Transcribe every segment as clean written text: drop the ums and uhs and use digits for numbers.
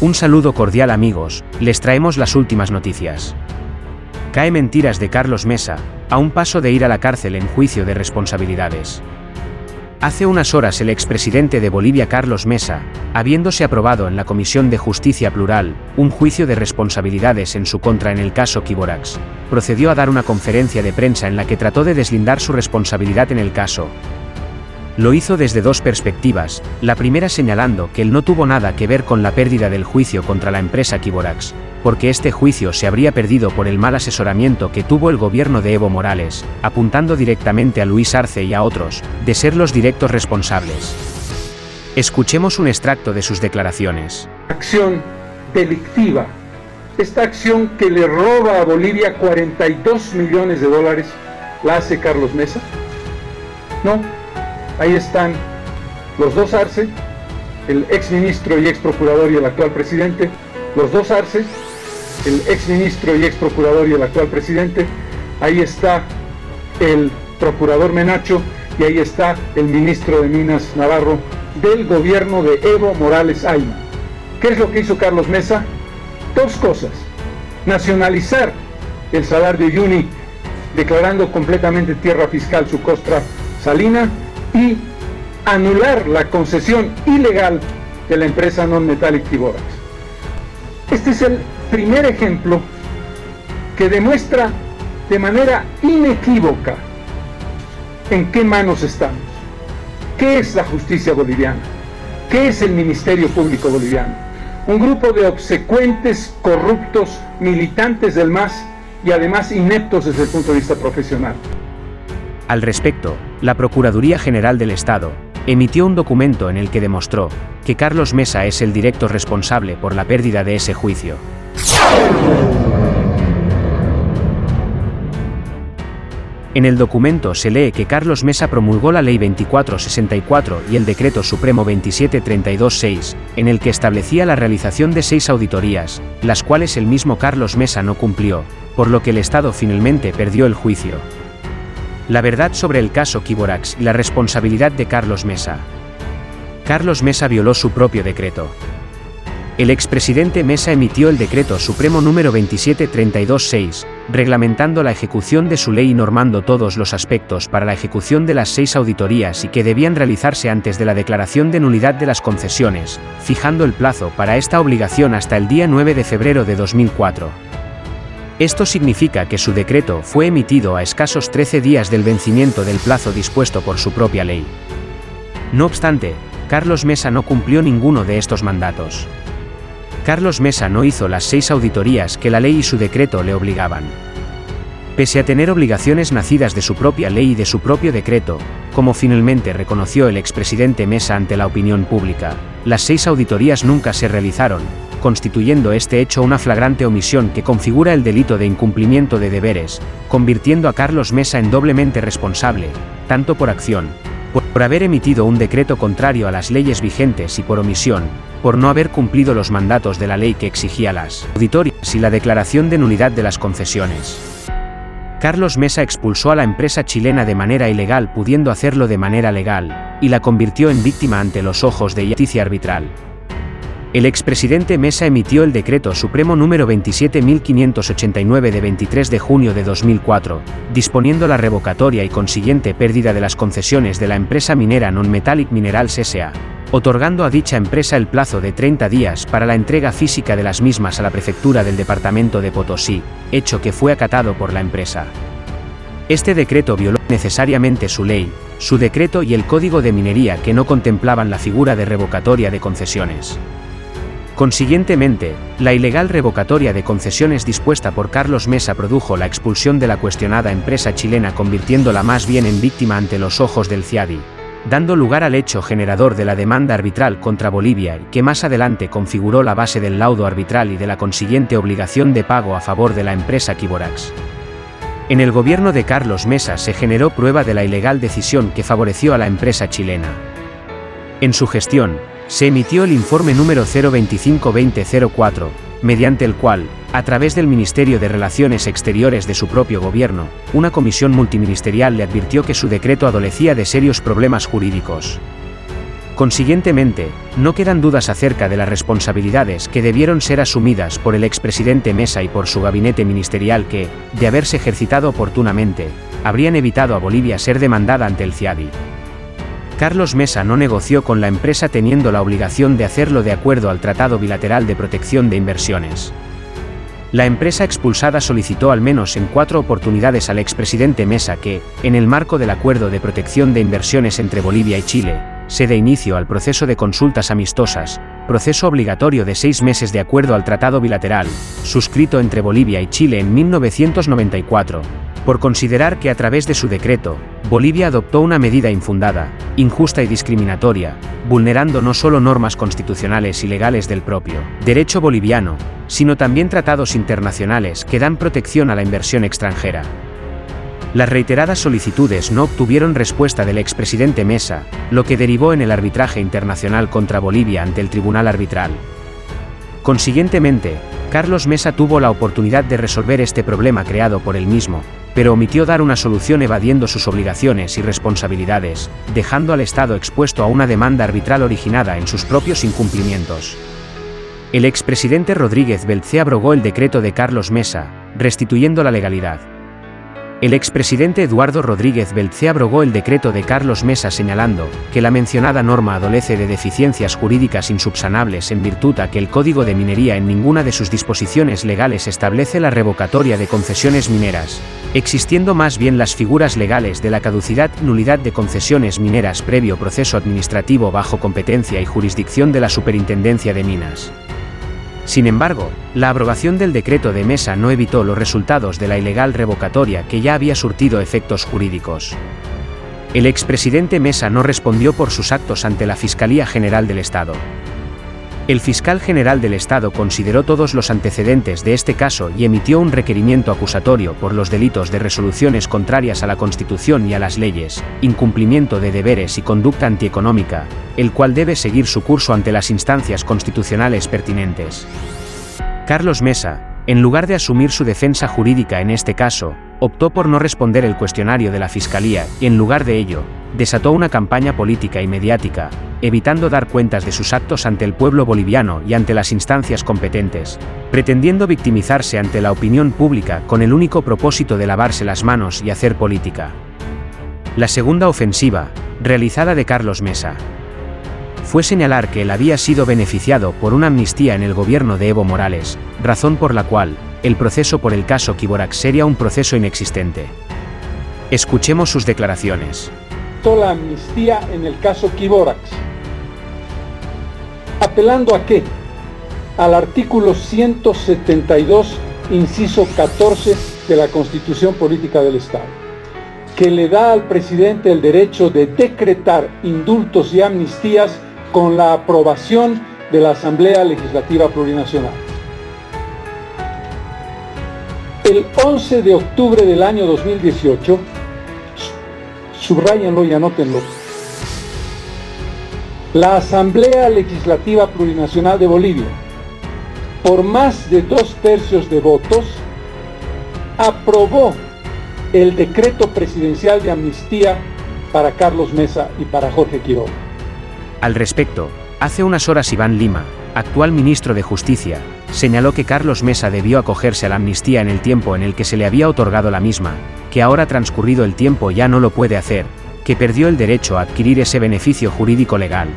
Un saludo cordial amigos, les traemos las últimas noticias. Cae mentiras de Carlos Mesa, a un paso de ir a la cárcel en juicio de responsabilidades. Hace unas horas el expresidente de Bolivia Carlos Mesa, habiéndose aprobado en la Comisión de Justicia Plural, un juicio de responsabilidades en su contra en el caso Quiborax, procedió a dar una conferencia de prensa en la que trató de deslindar su responsabilidad en el caso. Lo hizo desde dos perspectivas, la primera señalando que él no tuvo nada que ver con la pérdida del juicio contra la empresa Quiborax, porque este juicio se habría perdido por el mal asesoramiento que tuvo el gobierno de Evo Morales, apuntando directamente a Luis Arce y a otros, de ser los directos responsables. Escuchemos un extracto de sus declaraciones. Acción delictiva, esta acción que le roba a Bolivia 42 millones de dólares, ¿la hace Carlos Mesa? No. Ahí están los dos Arce, el exministro y exprocurador y el actual presidente, los dos Arce, el exministro y exprocurador y el actual presidente, ahí está el procurador Menacho y ahí está el ministro de Minas Navarro del gobierno de Evo Morales Ayma. ¿Qué es lo que hizo Carlos Mesa? Dos cosas: nacionalizar el Salar de Uyuni, declarando completamente tierra fiscal su costra salina, y anular la concesión ilegal de la empresa Non-Metallic Quiborax. Este es el primer ejemplo que demuestra de manera inequívoca en qué manos estamos, qué es la justicia boliviana, qué es el Ministerio Público Boliviano. Un grupo de obsecuentes, corruptos, militantes del MAS y además ineptos desde el punto de vista profesional. Al respecto, la Procuraduría General del Estado emitió un documento en el que demostró que Carlos Mesa es el directo responsable por la pérdida de ese juicio. En el documento se lee que Carlos Mesa promulgó la Ley 2464 y el Decreto Supremo 27326, en el que establecía la realización de 6 auditorías, las cuales el mismo Carlos Mesa no cumplió, por lo que el Estado finalmente perdió el juicio. La verdad sobre el caso Quiborax y la responsabilidad de Carlos Mesa. Carlos Mesa violó su propio decreto. El expresidente Mesa emitió el Decreto Supremo número 27326, reglamentando la ejecución de su ley y normando todos los aspectos para la ejecución de las 6 auditorías y que debían realizarse antes de la declaración de nulidad de las concesiones, fijando el plazo para esta obligación hasta el día 9 de febrero de 2004. Esto significa que su decreto fue emitido a escasos 13 días del vencimiento del plazo dispuesto por su propia ley. No obstante, Carlos Mesa no cumplió ninguno de estos mandatos. Carlos Mesa no hizo las 6 auditorías que la ley y su decreto le obligaban. Pese a tener obligaciones nacidas de su propia ley y de su propio decreto, como finalmente reconoció el expresidente Mesa ante la opinión pública, las 6 auditorías nunca se realizaron, constituyendo este hecho una flagrante omisión que configura el delito de incumplimiento de deberes, convirtiendo a Carlos Mesa en doblemente responsable, tanto por acción, por haber emitido un decreto contrario a las leyes vigentes y por omisión, por no haber cumplido los mandatos de la ley que exigía las auditorías y la declaración de nulidad de las concesiones. Carlos Mesa expulsó a la empresa chilena de manera ilegal pudiendo hacerlo de manera legal, y la convirtió en víctima ante los ojos de justicia arbitral. El expresidente Mesa emitió el Decreto Supremo número 27.589 de 23 de junio de 2004, disponiendo la revocatoria y consiguiente pérdida de las concesiones de la empresa minera Non-Metallic Minerals S.A., otorgando a dicha empresa el plazo de 30 días para la entrega física de las mismas a la prefectura del departamento de Potosí, hecho que fue acatado por la empresa. Este decreto violó necesariamente su ley, su decreto y el Código de Minería que no contemplaban la figura de revocatoria de concesiones. Consiguientemente, la ilegal revocatoria de concesiones dispuesta por Carlos Mesa produjo la expulsión de la cuestionada empresa chilena convirtiéndola más bien en víctima ante los ojos del CIADI, dando lugar al hecho generador de la demanda arbitral contra Bolivia y que más adelante configuró la base del laudo arbitral y de la consiguiente obligación de pago a favor de la empresa Quiborax. En el gobierno de Carlos Mesa se generó prueba de la ilegal decisión que favoreció a la empresa chilena. En su gestión, se emitió el informe número 025-2004, mediante el cual, a través del Ministerio de Relaciones Exteriores de su propio gobierno, una comisión multiministerial le advirtió que su decreto adolecía de serios problemas jurídicos. Consiguientemente, no quedan dudas acerca de las responsabilidades que debieron ser asumidas por el expresidente Mesa y por su gabinete ministerial que, de haberse ejercitado oportunamente, habrían evitado a Bolivia ser demandada ante el CIADI. Carlos Mesa no negoció con la empresa teniendo la obligación de hacerlo de acuerdo al Tratado Bilateral de Protección de Inversiones. La empresa expulsada solicitó al menos en 4 oportunidades al expresidente Mesa que, en el marco del Acuerdo de Protección de Inversiones entre Bolivia y Chile, se dé inicio al proceso de consultas amistosas, proceso obligatorio de 6 meses de acuerdo al Tratado Bilateral, suscrito entre Bolivia y Chile en 1994, por considerar que a través de su decreto, Bolivia adoptó una medida infundada, injusta y discriminatoria, vulnerando no solo normas constitucionales y legales del propio derecho boliviano, sino también tratados internacionales que dan protección a la inversión extranjera. Las reiteradas solicitudes no obtuvieron respuesta del expresidente Mesa, lo que derivó en el arbitraje internacional contra Bolivia ante el Tribunal Arbitral. Consiguientemente, Carlos Mesa tuvo la oportunidad de resolver este problema creado por él mismo, pero omitió dar una solución evadiendo sus obligaciones y responsabilidades, dejando al Estado expuesto a una demanda arbitral originada en sus propios incumplimientos. El expresidente Rodríguez Beltzé abrogó el decreto de Carlos Mesa, restituyendo la legalidad. El expresidente Eduardo Rodríguez Beltzé abrogó el decreto de Carlos Mesa señalando que la mencionada norma adolece de deficiencias jurídicas insubsanables en virtud a que el Código de Minería en ninguna de sus disposiciones legales establece la revocatoria de concesiones mineras, existiendo más bien las figuras legales de la caducidad, nulidad de concesiones mineras previo proceso administrativo bajo competencia y jurisdicción de la Superintendencia de Minas. Sin embargo, la abrogación del decreto de Mesa no evitó los resultados de la ilegal revocatoria que ya había surtido efectos jurídicos. El expresidente Mesa no respondió por sus actos ante la Fiscalía General del Estado. El fiscal general del Estado consideró todos los antecedentes de este caso y emitió un requerimiento acusatorio por los delitos de resoluciones contrarias a la Constitución y a las leyes, incumplimiento de deberes y conducta antieconómica, el cual debe seguir su curso ante las instancias constitucionales pertinentes. Carlos Mesa, en lugar de asumir su defensa jurídica en este caso, optó por no responder el cuestionario de la Fiscalía y, en lugar de ello, desató una campaña política y mediática, evitando dar cuentas de sus actos ante el pueblo boliviano y ante las instancias competentes, pretendiendo victimizarse ante la opinión pública con el único propósito de lavarse las manos y hacer política. La segunda ofensiva, realizada de Carlos Mesa, fue señalar que él había sido beneficiado por una amnistía en el gobierno de Evo Morales, razón por la cual el proceso por el caso Quiborax sería un proceso inexistente. Escuchemos sus declaraciones. La amnistía en el caso Quiborax. ¿Apelando a qué? Al artículo 172, inciso 14 de la Constitución Política del Estado, que le da al presidente el derecho de decretar indultos y amnistías con la aprobación de la Asamblea Legislativa Plurinacional. El 11 de octubre del año 2018, subráyenlo y anótenlo, la Asamblea Legislativa Plurinacional de Bolivia, por más de 2/3 de votos, aprobó el decreto presidencial de amnistía para Carlos Mesa y para Jorge Quiroga. Al respecto, hace unas horas Iván Lima, actual ministro de Justicia, señaló que Carlos Mesa debió acogerse a la amnistía en el tiempo en el que se le había otorgado la misma, que ahora transcurrido el tiempo ya no lo puede hacer, que perdió el derecho a adquirir ese beneficio jurídico legal.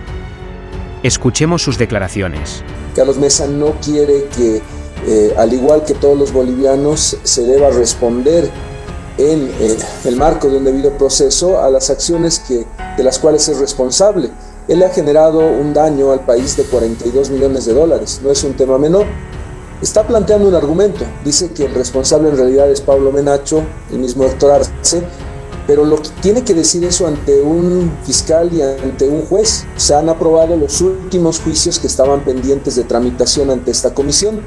Escuchemos sus declaraciones. Carlos Mesa no quiere que, al igual que todos los bolivianos, se deba responder en el marco de un debido proceso a las acciones de las cuales es responsable. Él ha generado un daño al país de $42 millones, no es un tema menor. Está planteando un argumento, dice que el responsable en realidad es Pablo Menacho, el mismo Héctor Arce, pero lo que tiene que decir eso ante un fiscal y ante un juez. Se han aprobado los últimos juicios que estaban pendientes de tramitación ante esta comisión.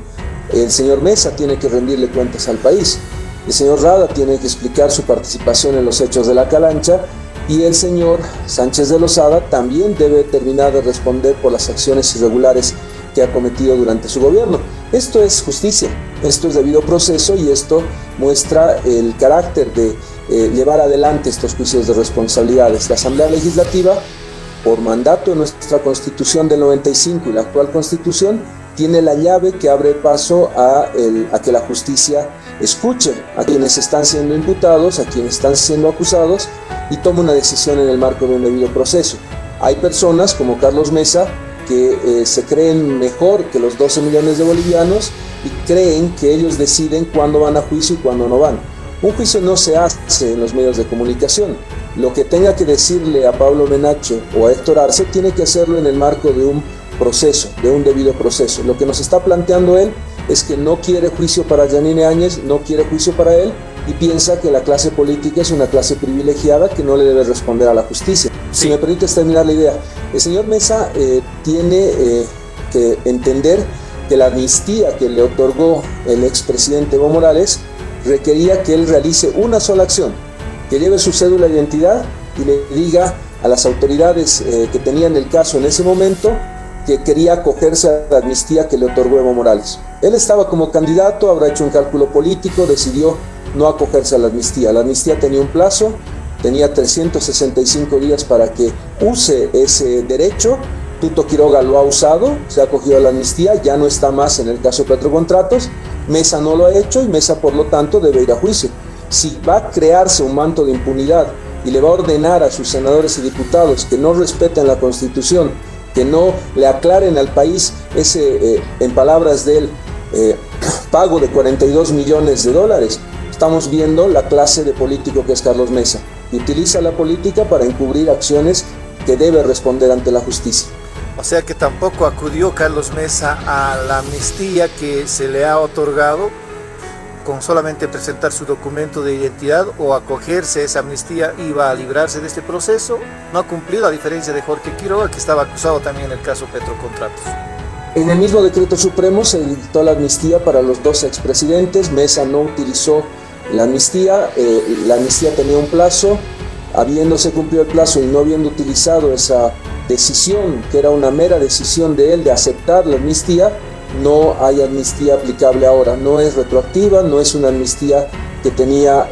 El señor Mesa tiene que rendirle cuentas al país, el señor Rada tiene que explicar su participación en los hechos de la Calancha, y el señor Sánchez de Lozada también debe terminar de responder por las acciones irregulares que ha cometido durante su gobierno. Esto es justicia, esto es debido proceso y esto muestra el carácter de llevar adelante estos juicios de responsabilidades. La Asamblea Legislativa por mandato de nuestra Constitución del 95 y la actual Constitución, tiene la llave que abre paso a que la justicia escuche a quienes están siendo imputados, a quienes están siendo acusados y tome una decisión en el marco de un debido proceso. Hay personas como Carlos Mesa que se creen mejor que los 12 millones de bolivianos y creen que ellos deciden cuándo van a juicio y cuándo no van. Un juicio no se hace en los medios de comunicación. Lo que tenga que decirle a Pablo Menacho o a Héctor Arce tiene que hacerlo en el marco de un proceso, de un debido proceso. Lo que nos está planteando él es que no quiere juicio para Yanine Áñez, no quiere juicio para él y piensa que la clase política es una clase privilegiada que no le debe responder a la justicia. Sí. Si me permites terminar la idea, el señor Mesa tiene que entender que la amnistía que le otorgó el expresidente Evo Morales requería que él realice una sola acción, que lleve su cédula de identidad y le diga a las autoridades que tenían el caso en ese momento que quería acogerse a la amnistía que le otorgó Evo Morales. Él estaba como candidato, habrá hecho un cálculo político, decidió no acogerse a la amnistía. La amnistía tenía un plazo, tenía 365 días para que use ese derecho. Tuto Quiroga lo ha usado, se ha acogido a la amnistía, ya no está más en el caso de Petrocontratos. Mesa no lo ha hecho y Mesa, por lo tanto, debe ir a juicio. Si va a crearse un manto de impunidad y le va a ordenar a sus senadores y diputados que no respeten la Constitución, que no le aclaren al país ese, en palabras de él, pago de 42 millones de dólares, estamos viendo la clase de político que es Carlos Mesa, y utiliza la política para encubrir acciones que debe responder ante la justicia. O sea que tampoco acudió Carlos Mesa a la amnistía que se le ha otorgado con solamente presentar su documento de identidad o acogerse a esa amnistía iba a librarse de este proceso. No ha cumplido, a diferencia de Jorge Quiroga, que estaba acusado también en el caso Petrocontratos. En el mismo decreto supremo se dictó la amnistía para los 12 expresidentes. Mesa no utilizó la amnistía tenía un plazo. Habiéndose cumplido el plazo y no habiendo utilizado esa decisión, que era una mera decisión de él de aceptar la amnistía, no hay amnistía aplicable ahora, no es retroactiva, no es una amnistía que tenía,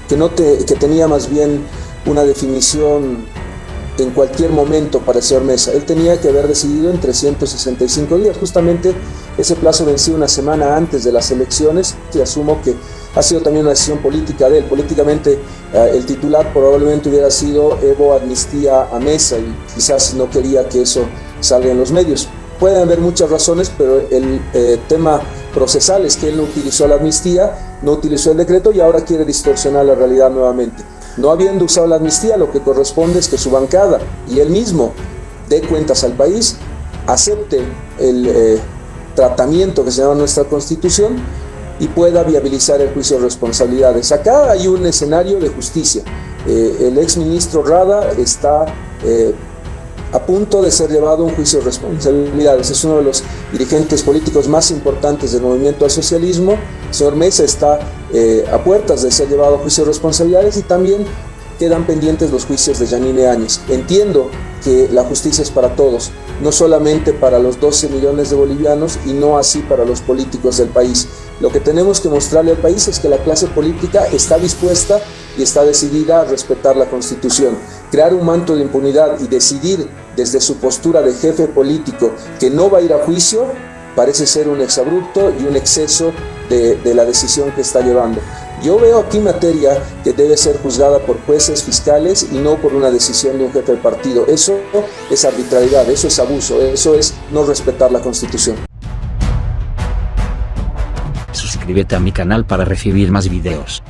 que tenía más bien una definición en cualquier momento para el señor Mesa. Él tenía que haber decidido en 365 días, justamente ese plazo venció una semana antes de las elecciones, y asumo que ha sido también una decisión política de él. Políticamente el titular probablemente hubiera sido Evo amnistía a Mesa y quizás no quería que eso salga en los medios. Pueden haber muchas razones, pero el tema procesal es que él no utilizó la amnistía, no utilizó el decreto y ahora quiere distorsionar la realidad nuevamente. No habiendo usado la amnistía, lo que corresponde es que su bancada y él mismo dé cuentas al país, acepte el tratamiento que se llama nuestra Constitución y pueda viabilizar el juicio de responsabilidades. Acá hay un escenario de justicia. El exministro Rada está a punto de ser llevado a un juicio de responsabilidades. Es uno de los dirigentes políticos más importantes del movimiento al socialismo. El señor Mesa está a puertas de ser llevado a juicio de responsabilidades y también quedan pendientes los juicios de Yanine Áñez. Entiendo que la justicia es para todos, no solamente para los 12 millones de bolivianos y no así para los políticos del país. Lo que tenemos que mostrarle al país es que la clase política está dispuesta y está decidida a respetar la Constitución. Crear un manto de impunidad y decidir desde su postura de jefe político que no va a ir a juicio parece ser un exabrupto y un exceso de la decisión que está llevando. Yo veo aquí materia que debe ser juzgada por jueces, fiscales y no por una decisión de un jefe de partido. Eso es arbitrariedad, eso es abuso, eso es no respetar la Constitución. Suscríbete a mi canal para recibir más videos.